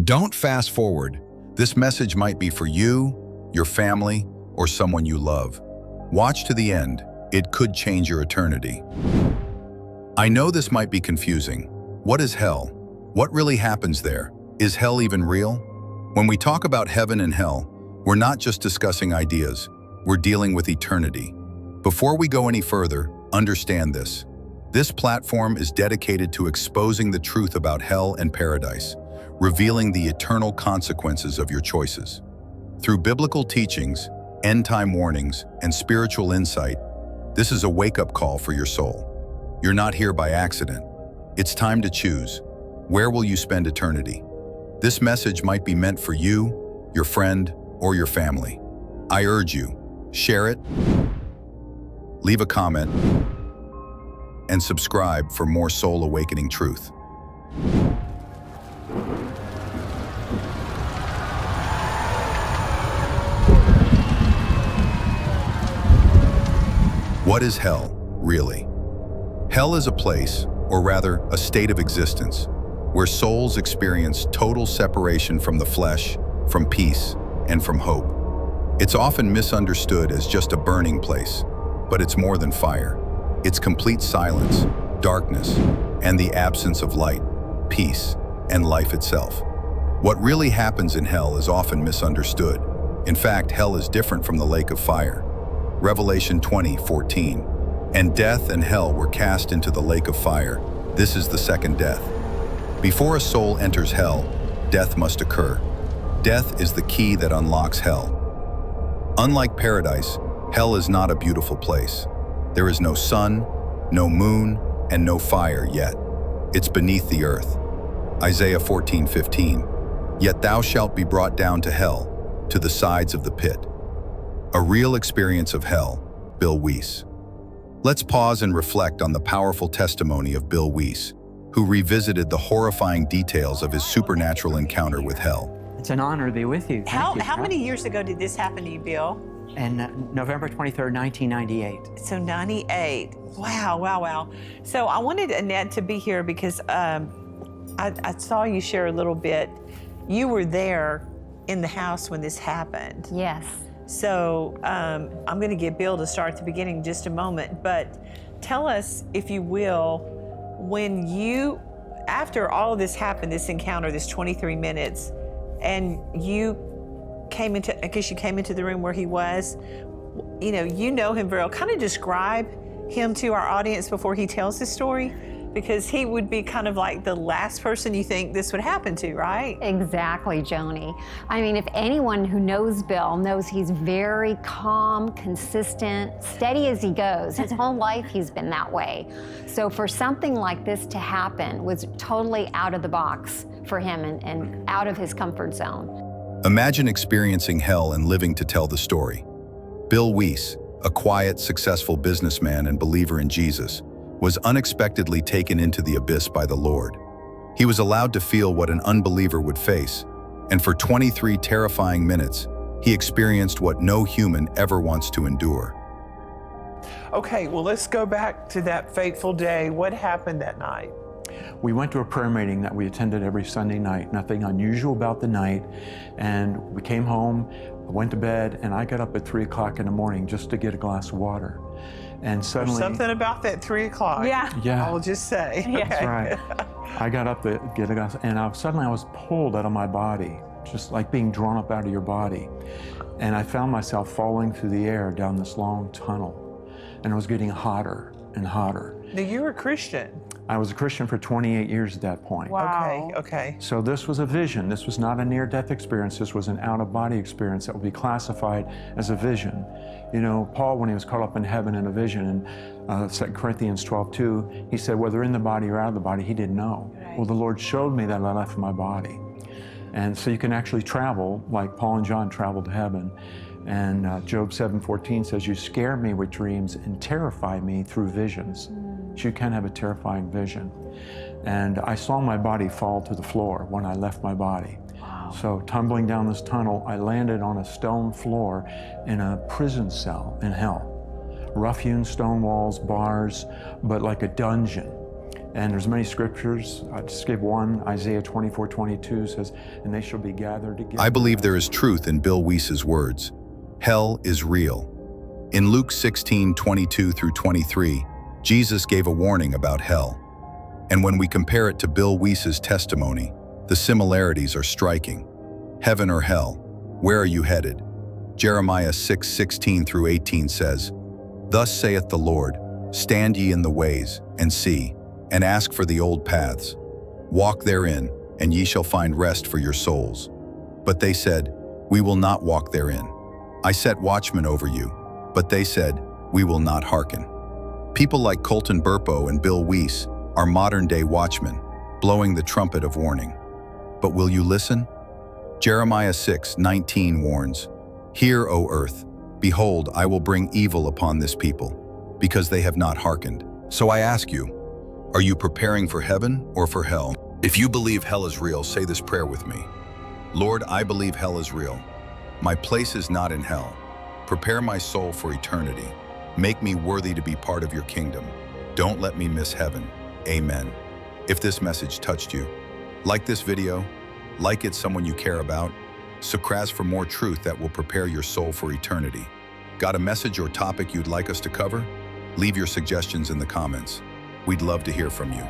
Don't fast forward. This message might be for you, your family, or someone you love. Watch to the end. It could change your eternity. I know this might be confusing. What is hell? What really happens there? Is hell even real? When we talk about heaven and hell, we're not just discussing ideas, we're dealing with eternity. Before we go any further, understand this. This platform is dedicated to exposing the truth about hell and paradise, revealing the eternal consequences of your choices. Through biblical teachings, end-time warnings, and spiritual insight, this is a wake-up call for your soul. You're not here by accident. It's time to choose. Where will you spend eternity? This message might be meant for you, your friend, or your family. I urge you, share it, leave a comment, and subscribe for more soul-awakening truth. What is hell, really? Hell is a place, or rather, a state of existence, where souls experience total separation from the flesh, from peace, and from hope. It's often misunderstood as just a burning place, but it's more than fire. It's complete silence, darkness, and the absence of light, peace, and life itself. What really happens in hell is often misunderstood. In fact, hell is different from the lake of fire. Revelation 20:14. And death and hell were cast into the lake of fire. This is the second death. Before a soul enters hell, death must occur. Death is the key that unlocks hell. Unlike paradise, hell is not a beautiful place. There is no sun, no moon, and no fire yet. It's beneath the earth. Isaiah 14:15. Yet thou shalt be brought down to hell, to the sides of the pit. A real experience of hell, Bill Wiese. Let's pause and reflect on the powerful testimony of Bill Wiese, who revisited the horrifying details of his supernatural encounter with hell. It's an honor to be with you. How many years ago did this happen to you, Bill? And November 23rd, 1998. So 98. Wow. So I wanted Annette to be here because I saw you share a little bit. You were there in the house when this happened. Yes. So I'm going to get Bill to start at the beginning in just a moment, but tell us, if you will, when you, after all of this happened, this encounter, this 23 minutes, and you came into, because you came into the room where he was, you know him very well. Kind of describe him to our audience before he tells his story, because he would be kind of like the last person you think this would happen to, right? Exactly, Joni. I mean, if anyone who knows Bill knows he's very calm, consistent, steady as he goes. His whole life he's been that way. So for something like this to happen was totally out of the box for him and out of his comfort zone. Imagine experiencing hell and living to tell the story. Bill Wiese, a quiet, successful businessman and believer in Jesus, was unexpectedly taken into the abyss by the Lord. He was allowed to feel what an unbeliever would face, and for 23 terrifying minutes, he experienced what no human ever wants to endure. Okay, well, let's go back to that fateful day. What happened that night? We went to a prayer meeting that we attended every Sunday night. Nothing unusual about the night. And we came home, went to bed, and I got up at 3 o'clock in the morning just to get a glass of water. And suddenly— There's something about that 3 o'clock. Yeah. I will just say. That's right. I got up to get a glass, and suddenly I was pulled out of my body, just like being drawn up out of your body. And I found myself falling through the air down this long tunnel. And it was getting hotter and hotter. Now, you were a Christian. I was a Christian for 28 years at that point. Wow. Okay. So this was a vision. This was not a near-death experience. This was an out-of-body experience that would be classified as a vision. You know, Paul, when he was caught up in heaven in a vision in 2 Corinthians 12:2, he said, whether in the body or out of the body, he didn't know. Right. Well, the Lord showed me that I left my body. And so you can actually travel like Paul and John traveled to heaven. And Job 7:14 says, you scare me with dreams and terrify me through visions. So you can have a terrifying vision. And I saw my body fall to the floor when I left my body. Wow. So tumbling down this tunnel, I landed on a stone floor in a prison cell in hell. Rough-hewn stone walls, bars, but like a dungeon. And there's many scriptures. I just give one. Isaiah 24:22 says, and they shall be gathered together. I believe there is truth in Bill Wiese's words. Hell is real. In Luke 16:22 through 23, Jesus gave a warning about hell. And when we compare it to Bill Wiese's testimony, the similarities are striking. Heaven or hell, where are you headed? Jeremiah 6:16 through 18 says, Thus saith the Lord, stand ye in the ways, and see, and ask for the old paths. Walk therein, and ye shall find rest for your souls. But they said, We will not walk therein. I set watchmen over you, but they said, We will not hearken. People like Colton Burpo and Bill Wiese are modern-day watchmen, blowing the trumpet of warning. But will you listen? Jeremiah 6:19 warns, Hear, O earth, behold, I will bring evil upon this people, because they have not hearkened. So I ask you, are you preparing for heaven or for hell? If you believe hell is real, say this prayer with me. Lord, I believe hell is real. My place is not in hell. Prepare my soul for eternity. Make me worthy to be part of your kingdom. Don't let me miss heaven. Amen. If this message touched you, like this video, like it someone you care about, subscribe for more truth that will prepare your soul for eternity. Got a message or topic you'd like us to cover? Leave your suggestions in the comments. We'd love to hear from you.